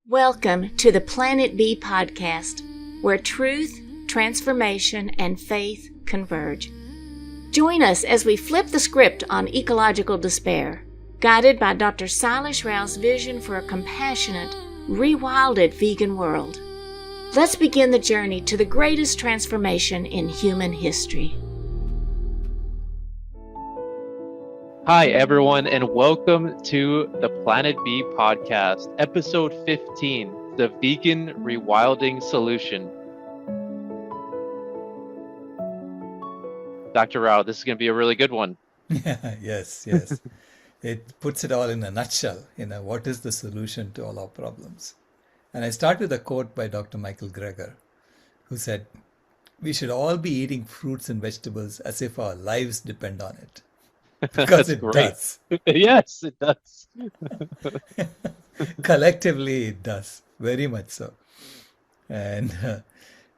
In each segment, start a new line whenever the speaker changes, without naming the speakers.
Welcome to the Planet B podcast, where truth, transformation, and faith converge. Join us as we flip the script on ecological despair, guided by Dr. Sailesh Rao's vision for a compassionate, rewilded vegan world. Let's begin the journey to the greatest transformation in human history.
Hi, everyone, and welcome to the Planet B podcast, episode 15, the Vegan Rewilding Solution. Dr. Rao, this is going to be a really good one.
Yes. It puts it all in a nutshell, what is the solution to all our problems? And I start with a quote by Dr. Michael Greger, who said, "We should all be eating fruits and vegetables as if our lives depend on it." Because it does.
Yes, it does.
Collectively, it does. Very much so. And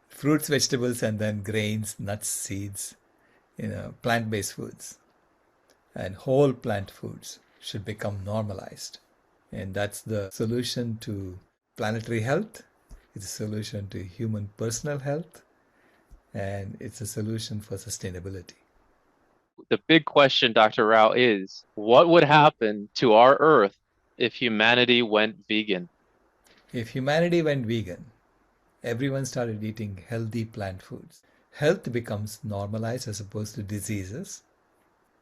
fruits, vegetables, and then grains, nuts, seeds, plant-based foods and whole plant foods should become normalized. And that's the solution to planetary health. It's a solution to human personal health. And it's a solution for sustainability.
The big question, Dr. Rao, is what would happen to our Earth if humanity went vegan?
If humanity went vegan, everyone started eating healthy plant foods. Health becomes normalized as opposed to diseases.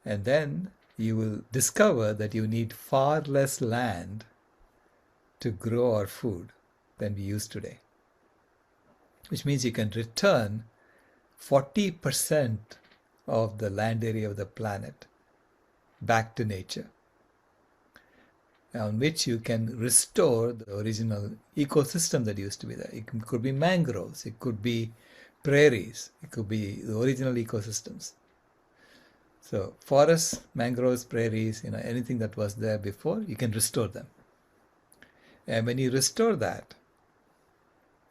And then you will discover that you need far less land to grow our food than we use today. Which means you can return 40% of the land area of the planet back to nature, on which you can restore the original ecosystem that used to be there. It could be mangroves, it could be prairies, it could be the original ecosystems. So forests, mangroves, prairies, anything that was there before, you can restore them. And when you restore that,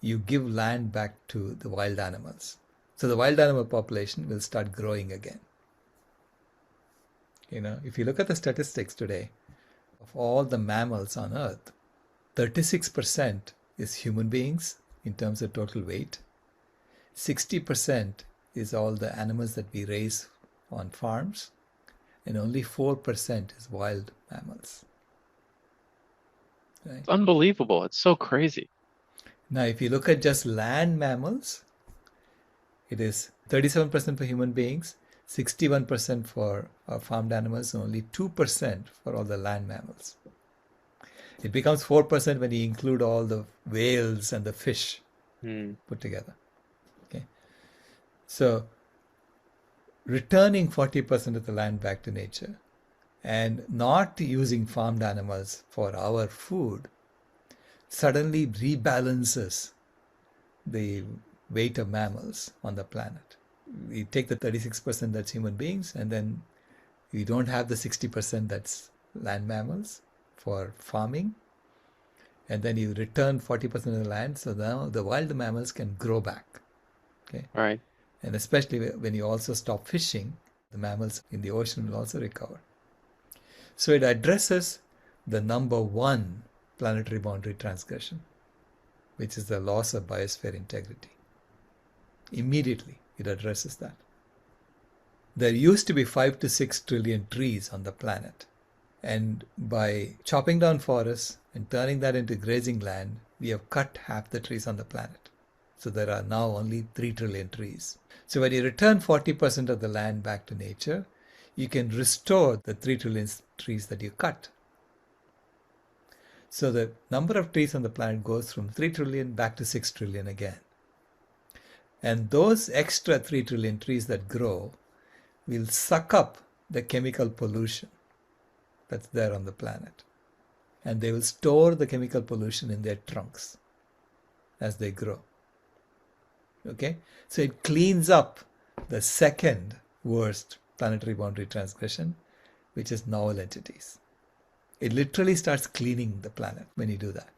you give land back to the wild animals. So the wild animal population will start growing again. If you look at the statistics today, of all the mammals on Earth, 36% is human beings in terms of total weight. 60% is all the animals that we raise on farms, and only 4% is wild mammals. Right?
It's unbelievable. It's so crazy.
Now, if you look at just land mammals, it is 37% for human beings, 61% for farmed animals, and only 2% for all the land mammals. It becomes 4% when you include all the whales and the fish put together. Okay, so returning 40% of the land back to nature and not using farmed animals for our food suddenly rebalances the weight of mammals on the planet. You take the 36% that's human beings, and then you don't have the 60% that's land mammals for farming, and then you return 40% of the land, so now the wild mammals can grow back. Okay.
Right.
And especially when you also stop fishing, the mammals in the ocean will also recover. So it addresses the number one planetary boundary transgression, which is the loss of biosphere integrity. Immediately, it addresses that. There used to be 5 to 6 trillion trees on the planet. And by chopping down forests and turning that into grazing land, we have cut half the trees on the planet. So there are now only 3 trillion trees. So when you return 40% of the land back to nature, you can restore the 3 trillion trees that you cut. So the number of trees on the planet goes from 3 trillion back to 6 trillion again. And those extra 3 trillion trees that grow will suck up the chemical pollution that's there on the planet. And they will store the chemical pollution in their trunks as they grow. Okay? So it cleans up the second worst planetary boundary transgression, which is novel entities. It literally starts cleaning the planet when you do that.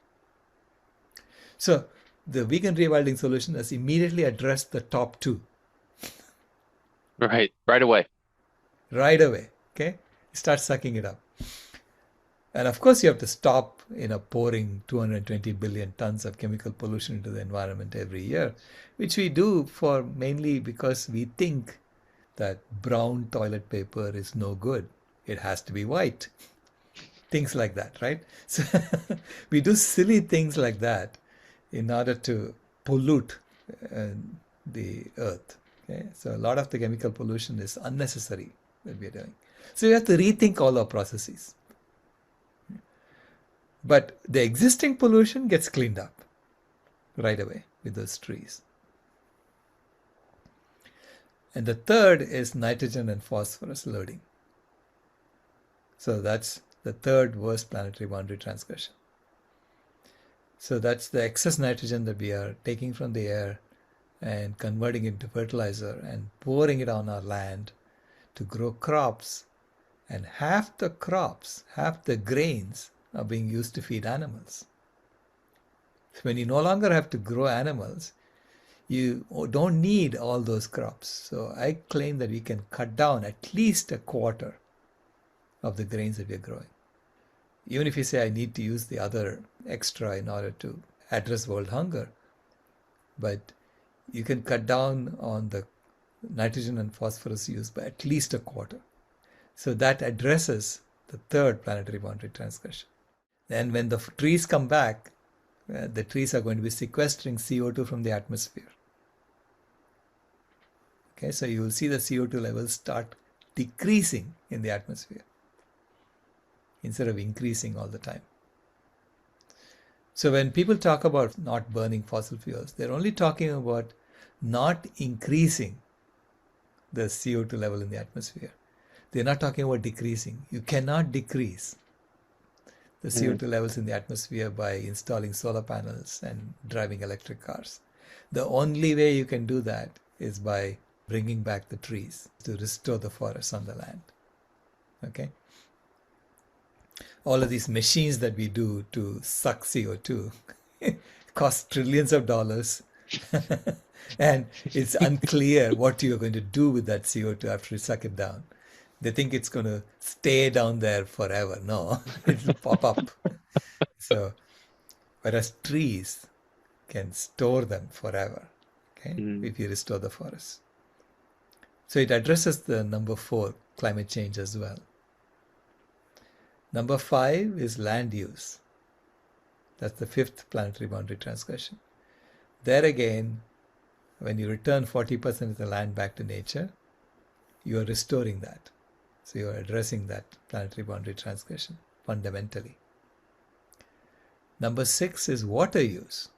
So the vegan rewilding solution has immediately addressed the top two.
Right away.
Right away. Okay? Start sucking it up. And of course, you have to stop, pouring 220 billion tons of chemical pollution into the environment every year, which we do for mainly because we think that brown toilet paper is no good. It has to be white. Things like that, right? So we do silly things like that in order to pollute the earth. Okay? So a lot of the chemical pollution is unnecessary that we are doing. So we have to rethink all our processes. But the existing pollution gets cleaned up right away with those trees. And the third is nitrogen and phosphorus loading. So that's the third worst planetary boundary transgression. So that's the excess nitrogen that we are taking from the air and converting it into fertilizer and pouring it on our land to grow crops. And half the crops, half the grains are being used to feed animals. So when you no longer have to grow animals, you don't need all those crops. So I claim that we can cut down at least a quarter of the grains that we are growing. Even if you say I need to use the other extra in order to address world hunger, but you can cut down on the nitrogen and phosphorus use by at least a quarter. So that addresses the third planetary boundary transgression. And when the trees come back, the trees are going to be sequestering CO2 from the atmosphere. Okay, so you will see the CO2 levels start decreasing in the atmosphere instead of increasing all the time. So when people talk about not burning fossil fuels, they're only talking about not increasing the CO2 level in the atmosphere. They're not talking about decreasing. You cannot decrease the CO2 levels in the atmosphere by installing solar panels and driving electric cars. The only way you can do that is by bringing back the trees to restore the forests on the land. Okay? All of these machines that we do to suck CO2 cost trillions of dollars. And it's unclear what you're going to do with that CO2 after you suck it down. They think it's going to stay down there forever. No, it'll pop up. So, whereas trees can store them forever, okay, if you restore the forest. So it addresses the number 4, climate change as well. Number 5 is land use. That's the 5th planetary boundary transgression. There again, when you return 40% of the land back to nature, you are restoring that. So you are addressing that planetary boundary transgression fundamentally. Number 6 is water use,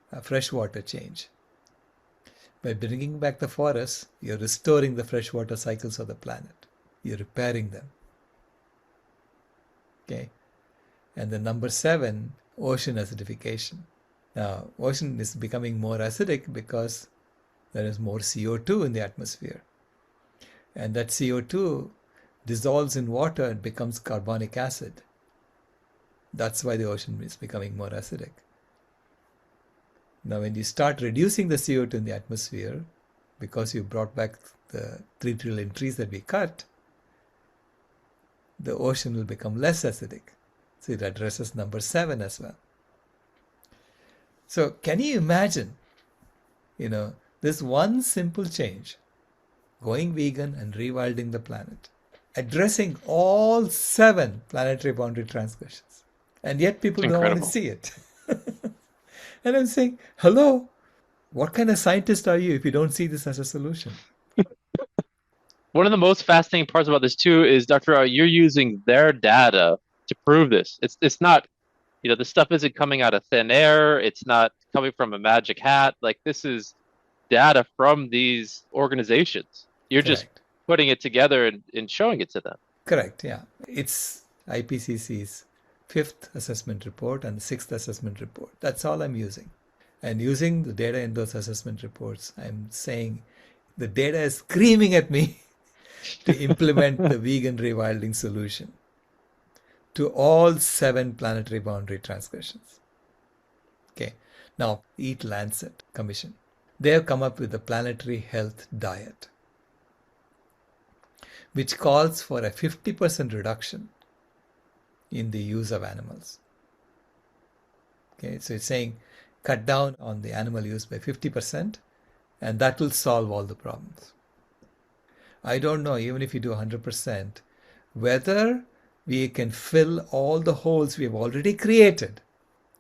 a freshwater change. By bringing back the forests, you're restoring the freshwater cycles of the planet. You're repairing them. Okay. And then number 7, ocean acidification. Now, ocean is becoming more acidic because there is more CO2 in the atmosphere. And that CO2 dissolves in water and becomes carbonic acid. That's why the ocean is becoming more acidic. Now, when you start reducing the CO2 in the atmosphere, because you brought back the 3 trillion trees that we cut, the ocean will become less acidic. So it addresses number 7 as well. So can you imagine, this one simple change, going vegan and rewilding the planet, addressing all 7 planetary boundary transgressions. And yet people don't want to see it. And I'm saying, hello, what kind of scientist are you if you don't see this as a solution?
One of the most fascinating parts about this too is, Dr. Rao, you're using their data to prove this. It's not, this stuff isn't coming out of thin air. It's not coming from a magic hat. Like, this is data from these organizations. You're
Correct.
just putting it together and showing it to them.
Correct, yeah. It's IPCC's 5th assessment report and 6th assessment report. That's all I'm using. And using the data in those assessment reports, I'm saying the data is screaming at me to implement the vegan rewilding solution to all 7 planetary boundary transgressions. Okay. Now, Eat Lancet Commission. They have come up with the planetary health diet, which calls for a 50% reduction in the use of animals. Okay, so it's saying cut down on the animal use by 50%, and that will solve all the problems. I don't know, even if you do 100%, whether we can fill all the holes we have already created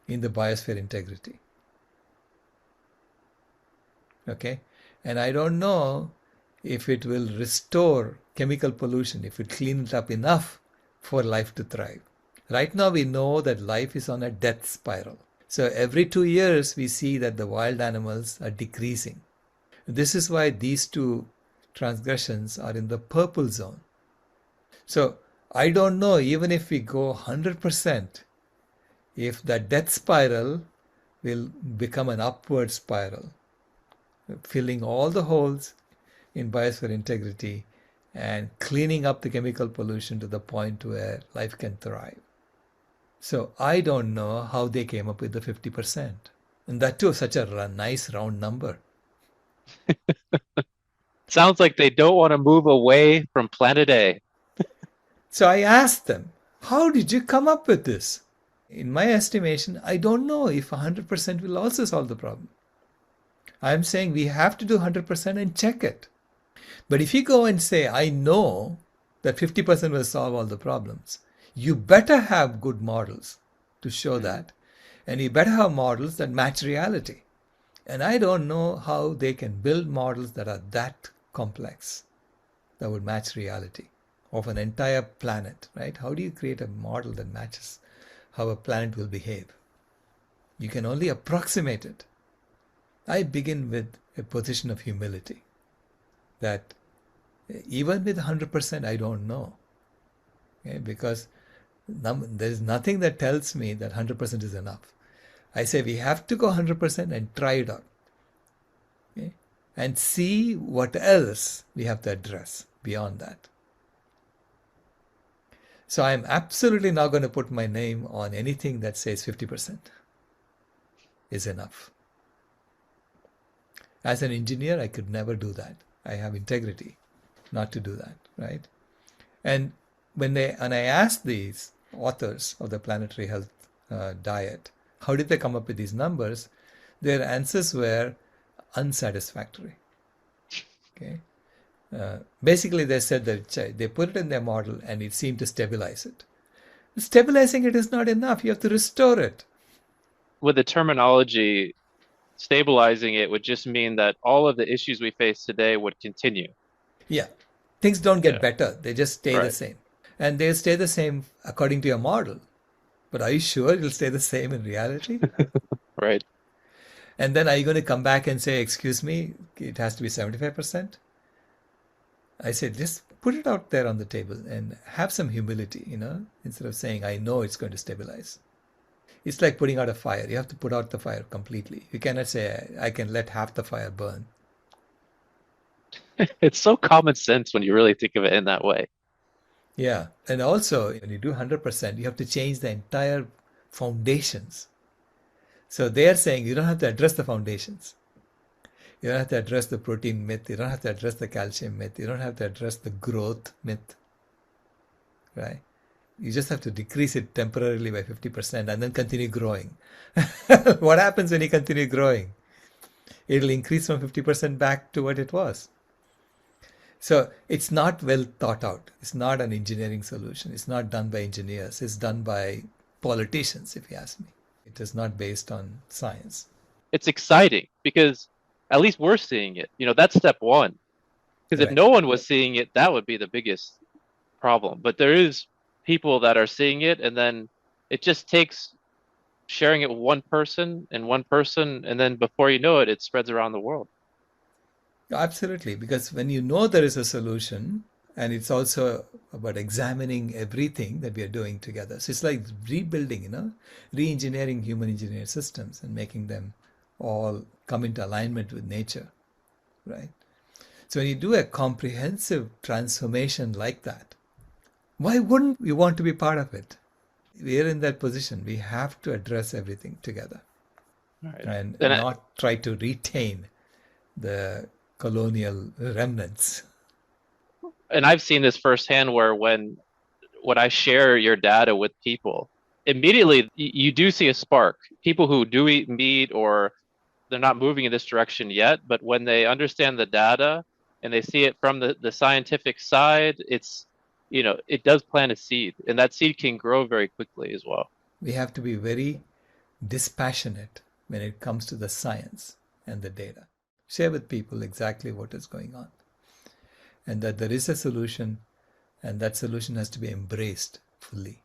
in the biosphere integrity. Okay, and I don't know if it will restore chemical pollution, if it cleans it up enough for life to thrive. Right now we know that life is on a death spiral. So every 2 years we see that the wild animals are decreasing. This is why these two transgressions are in the purple zone. So I don't know, even if we go 100%, if the death spiral will become an upward spiral, filling all the holes in biosphere integrity and cleaning up the chemical pollution to the point where life can thrive. So I don't know how they came up with the 50%. And that too, such a nice round number.
Sounds like they don't want to move away from Planet A.
So I asked them, how did you come up with this? In my estimation, I don't know if 100% will also solve the problem. I'm saying we have to do 100% and check it. But if you go and say, I know that 50% will solve all the problems, you better have good models to show that. And you better have models that match reality. And I don't know how they can build models that are that complex, that would match reality of an entire planet, right? How do you create a model that matches how a planet will behave? You can only approximate it. I begin with a position of humility that even with 100%, I don't know. Okay? Because there's nothing that tells me that 100% is enough. I say we have to go 100% and try it out. Okay? And see what else we have to address beyond that. So I'm absolutely not going to put my name on anything that says 50% is enough. As an engineer, I could never do that. I have integrity not to do that, right? And when I asked these authors of the planetary health diet, how did they come up with these numbers? Their answers were unsatisfactory. Okay. Basically, they said that they put it in their model and it seemed to stabilize it. Stabilizing it is not enough. You have to restore it.
With the terminology, stabilizing it would just mean that all of the issues we face today would continue.
Yeah. Things don't get better. They just stay the same. And they'll stay the same according to your model. But are you sure it'll stay the same in reality?
Right.
And then are you going to come back and say, excuse me, it has to be 75%? I said, just put it out there on the table and have some humility, instead of saying, I know it's going to stabilize. It's like putting out a fire. You have to put out the fire completely. You cannot say, I can let half the fire burn.
It's so common sense when you really think of it in that way.
Yeah. And also, when you do 100%, you have to change the entire foundations. So they're saying you don't have to address the foundations. You don't have to address the protein myth. You don't have to address the calcium myth. You don't have to address the growth myth. Right? You just have to decrease it temporarily by 50% and then continue growing. What happens when you continue growing? It'll increase from 50% back to what it was. So it's not well thought out. It's not an engineering solution. It's not done by engineers. It's done by politicians, if you ask me. It is not based on science.
It's exciting because at least we're seeing it. That's step one. Because if no one was seeing it, that would be the biggest problem. But there is people that are seeing it, and then it just takes sharing it with one person, and then before you know it, it spreads around the world.
Absolutely, because when you know there is a solution, and it's also about examining everything that we are doing together. So it's like rebuilding, re-engineering human engineered systems and making them all come into alignment with nature, right? So when you do a comprehensive transformation like that, why wouldn't we want to be part of it? We are in that position. We have to address everything together, right. and not try to retain the colonial remnants.
And I've seen this firsthand where when when I share your data with people, immediately you do see a spark. People who do eat meat or they're not moving in this direction yet, but when they understand the data and they see it from the scientific side, it's, it does plant a seed, and that seed can grow very quickly as well.
We have to be very dispassionate when it comes to the science and the data. Share with people exactly what is going on, and that there is a solution, and that solution has to be embraced fully,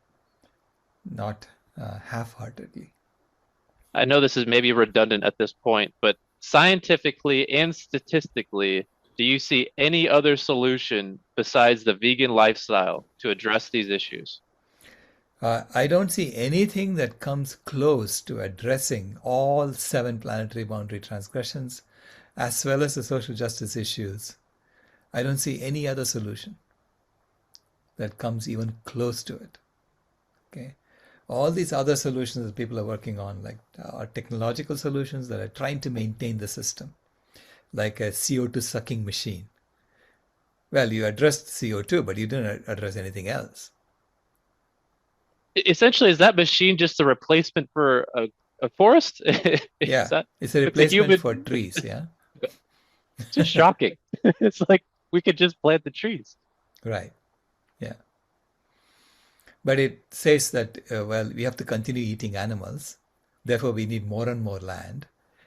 not half-heartedly.
I know this is maybe redundant at this point, but scientifically and statistically, do you see any other solution besides the vegan lifestyle to address these issues?
I don't see anything that comes close to addressing all 7 planetary boundary transgressions, as well as the social justice issues. I don't see any other solution that comes even close to it. Okay, all these other solutions that people are working on, like are technological solutions that are trying to maintain the system, like a CO2 sucking machine. Well, you addressed CO2, but you didn't address anything else.
Essentially, is that machine just a replacement for a forest?
Yeah, it's a replacement for trees. Yeah,
it's just shocking. It's like we could just plant the trees.
Right. Yeah. But it says that, well, we have to continue eating animals. Therefore, we need more and more land.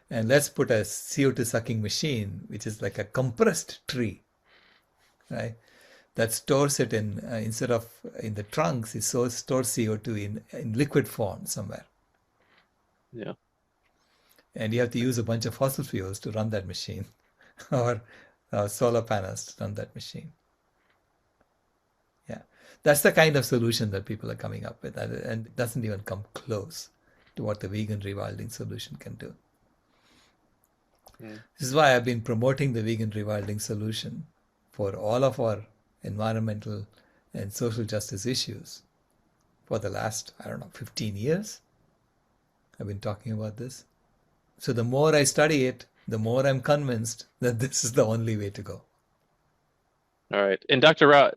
And let's put a CO2 sucking machine, which is like a compressed tree, right? That stores it in, instead of in the trunks, it stores CO2 in liquid form somewhere.
Yeah.
And you have to use a bunch of fossil fuels to run that machine or solar panels to run that machine. Yeah. That's the kind of solution that people are coming up with. And it doesn't even come close to what the vegan rewilding solution can do. This is why I've been promoting the vegan rewilding solution for all of our environmental and social justice issues for the last, 15 years. I've been talking about this. So the more I study it, the more I'm convinced that this is the only way to go.
All right. And Dr. Rao,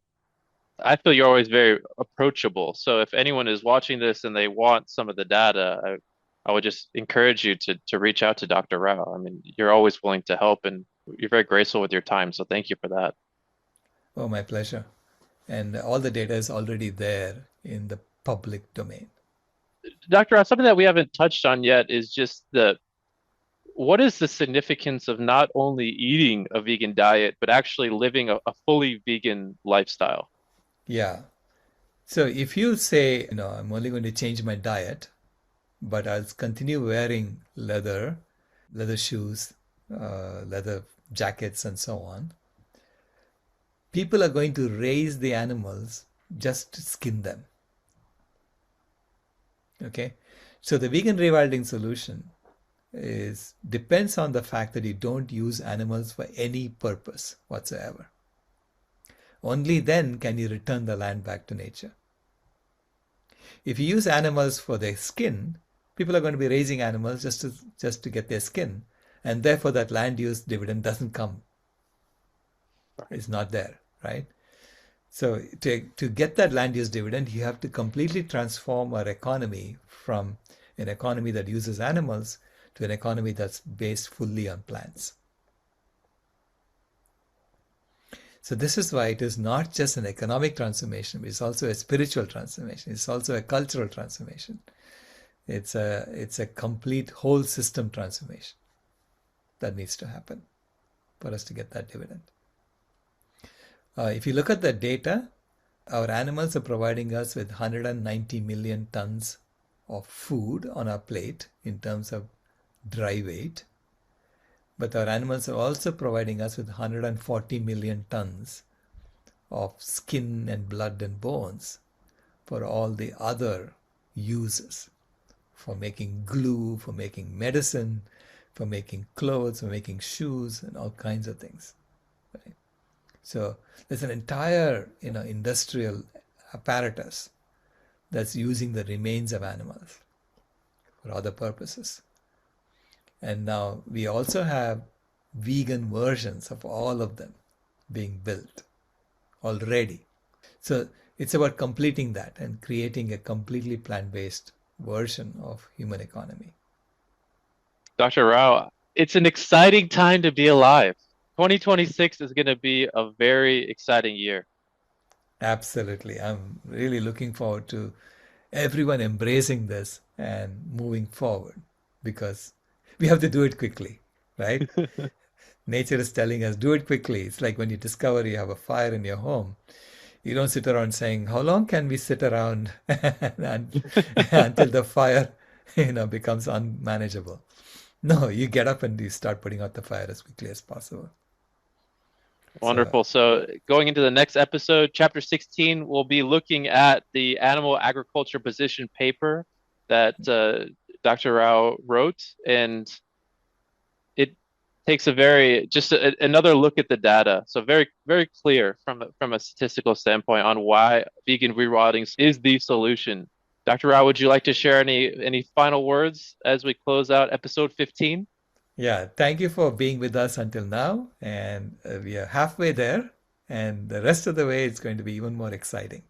I feel you're always very approachable. So if anyone is watching this and they want some of the data, I would just encourage you to reach out to Dr. Rao. I mean, you're always willing to help, and you're very graceful with your time. So thank you for that.
Oh, my pleasure. And all the data is already there in the public domain.
Dr. Rao, something that we haven't touched on yet is just what is the significance of not only eating a vegan diet, but actually living a fully vegan lifestyle?
Yeah. So if you say, I'm only going to change my diet, but I'll continue wearing leather shoes, leather jackets, and so on, people are going to raise the animals just to skin them. Okay? So the vegan rewilding solution depends on the fact that you don't use animals for any purpose whatsoever. Only then can you return the land back to nature. If you use animals for their skin, people are going to be raising animals just to get their skin, and therefore that land use dividend doesn't come. It's not there, right? So to get that land use dividend, you have to completely transform our economy from an economy that uses animals to an economy that's based fully on plants. So this is why it is not just an economic transformation, it's also a spiritual transformation. It's also a cultural transformation. It's a complete whole system transformation that needs to happen for us to get that dividend. If you look at the data, our animals are providing us with 190 million tons of food on our plate in terms of dry weight. But our animals are also providing us with 140 million tons of skin and blood and bones for all the other uses, for making glue, for making medicine, for making clothes, for making shoes, and all kinds of things. Right? So there's an entire industrial apparatus that's using the remains of animals for other purposes. And now we also have vegan versions of all of them being built already. So it's about completing that and creating a completely plant-based version of human economy.
Dr. Rao, it's an exciting time to be alive. 2026 is going to be a very exciting year.
Absolutely. I'm really looking forward to everyone embracing this and moving forward, because we have to do it quickly, right? Nature is telling us, do it quickly. It's like when you discover you have a fire in your home. You don't sit around saying, how long can we sit around until the fire, becomes unmanageable? No, you get up and you start putting out the fire as quickly as possible.
Wonderful. So going into the next episode, chapter 16, we'll be looking at the animal agriculture position paper that Dr. Rao wrote, and it takes another look at the data. So very, very clear from a statistical standpoint on why vegan rewilding is the solution. Dr. Rao, would you like to share any final words as we close out episode 15?
Yeah, thank you for being with us until now. And we are halfway there. And the rest of the way, it's going to be even more exciting,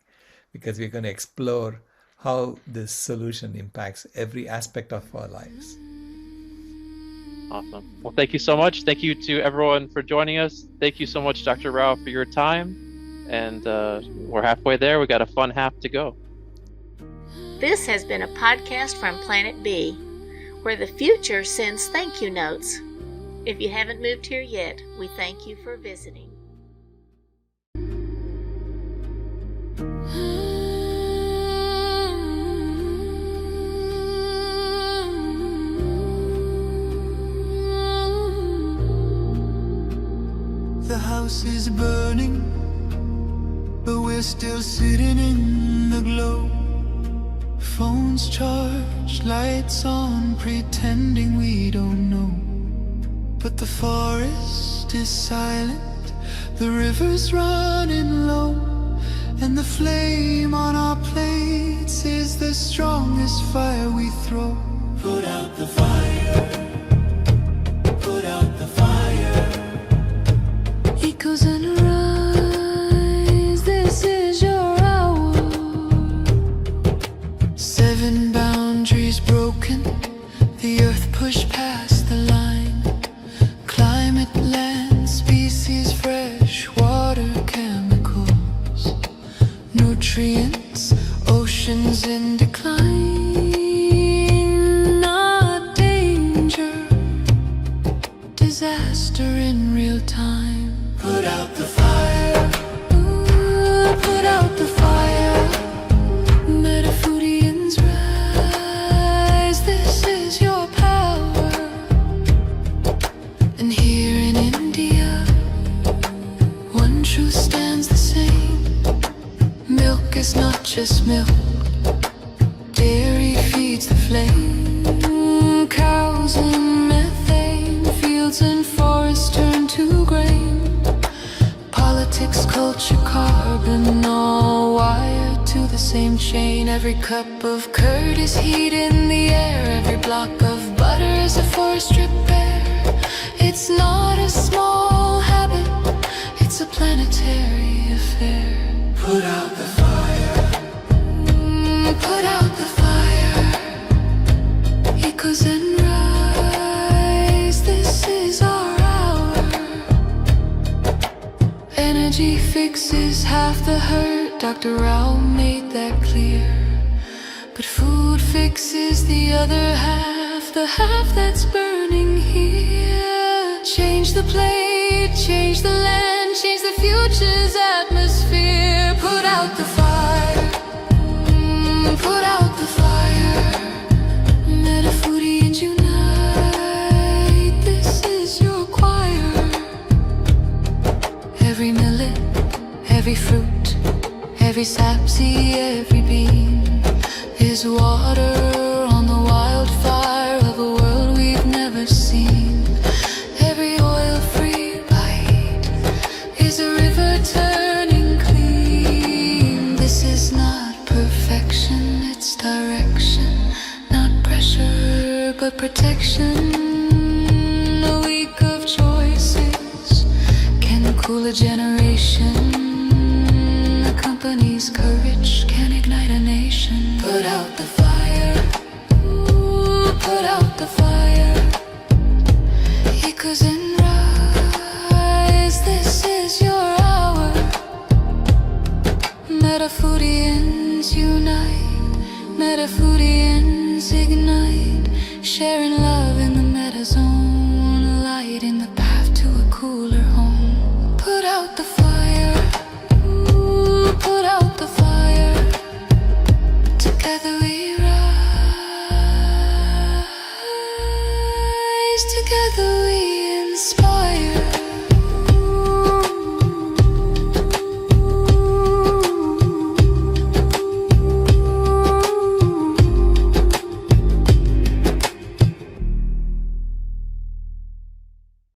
because we're going to explore how this solution impacts every aspect of our lives.
Awesome. Well, thank you so much. Thank you to everyone for joining us. Thank you so much, Dr. Rao, for your time. And we're halfway there. We got a fun half to go.
This has been a podcast from Planet B, where the future sends thank you notes. If you haven't moved here yet, we thank you for visiting.
The house is burning, but we're still sitting in the glow. Phones charged, lights on, pretending we don't know. But the forest is silent, the river's running low, and the flame on our plates is the strongest fire we throw. Put out the fire, put out the fire. Echoes and rise, this is your hour. 7 boundaries broken, the earth pushed past the line. Climate, land, species, fresh water, chemicals, nutrients, oceans in decline. Not danger, disaster in real time. Put out the fire, ooh, put out the fire. Metafoodians rise, this is your power. And here in India, one truth stands the same. Milk is not just milk, dairy feeds the flame. Cows and methane, fields and forests turn to grain. Politics, culture, carbon, all wired to the same chain. Every cup of curd is heat in the air, every block of butter is a forest repair. It's not a small habit, it's a planetary affair. Put out the fire, put out the fire. Echoes and rise, this is our hour. Energy fixes half the hurt, Dr. Rao made that clear. But food fixes the other half, the half that's burning here. Change the plate, change the land, change the future's atmosphere. Put out the fire, put out the fire. Metafoodians unite, this is your choir. Every millet, every fruit, every sapseed, every bean is water on the wildfire of a world we've never seen. Every oil-free bite is a river turning clean. This is not perfection, it's direction. Not pressure, but protection. A week of choices can cool a generation. A company's courage can ignite a nation. Put out the fire. Ooh, put out the fire. Echoes and rise. This is your hour. Metafoodians unite. Metafoodians ignite. Sharing love in the meta zone. Light in the path to a cooler